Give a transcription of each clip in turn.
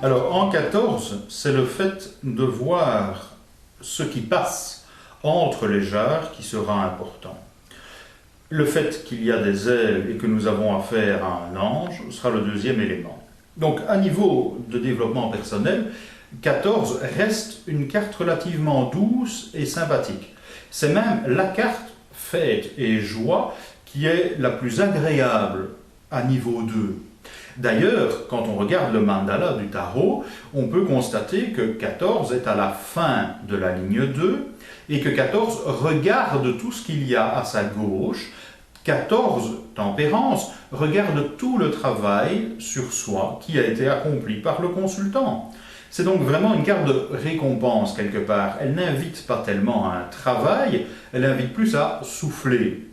Alors, en 14, c'est le fait de voir ce qui passe entre les jarres qui sera important. Le fait qu'il y a des ailes et que nous avons affaire à un ange sera le deuxième élément. Donc, à niveau de développement personnel, 14 reste une carte relativement douce et sympathique. C'est même la carte fête et joie qui est la plus agréable à niveau 2. D'ailleurs, quand on regarde le mandala du tarot, on peut constater que 14 est à la fin de la ligne 2 et que 14 regarde tout ce qu'il y a à sa gauche. 14, tempérance, regarde tout le travail sur soi qui a été accompli par le consultant. C'est donc vraiment une carte de récompense quelque part. Elle n'invite pas tellement à un travail, elle invite plus à souffler.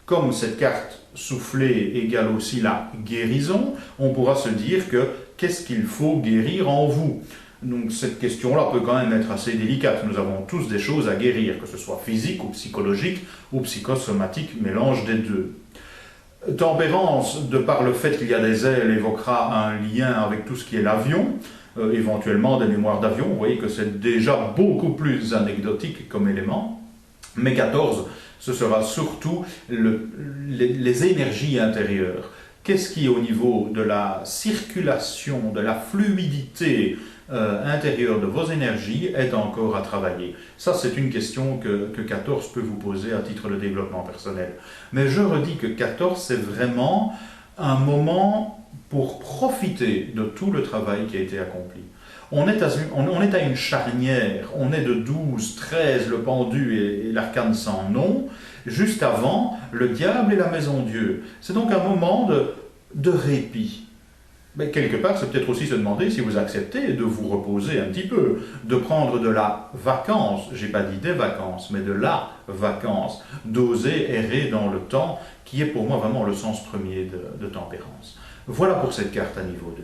Comme cette carte souffler égale aussi la guérison, on pourra se dire que qu'est-ce qu'il faut guérir en vous? Donc cette question-là peut quand même être assez délicate. Nous avons tous des choses à guérir, que ce soit physique ou psychologique ou psychosomatique, mélange des deux. Tempérance, de par le fait qu'il y a des ailes, évoquera un lien avec tout ce qui est l'avion, éventuellement des mémoires d'avion. Vous voyez que c'est déjà beaucoup plus anecdotique comme élément. Mais 14, ce sera surtout les énergies intérieures. Qu'est-ce qui, au niveau de la circulation, de la fluidité intérieure de vos énergies, est encore à travailler? Ça, c'est une question que 14 peut vous poser à titre de développement personnel. Mais je redis que 14, c'est vraiment un moment pour profiter de tout le travail qui a été accompli. On est à une charnière, on est de 12, 13, le pendu et l'arcane sans nom, juste avant le diable et la maison Dieu. C'est donc un moment de répit. Mais quelque part, c'est peut-être aussi se demander si vous acceptez de vous reposer un petit peu, de prendre de la vacance, j'ai pas dit des vacances, mais de la vacance, d'oser errer dans le temps, qui est pour moi vraiment le sens premier de tempérance. Voilà pour cette carte à niveau 2.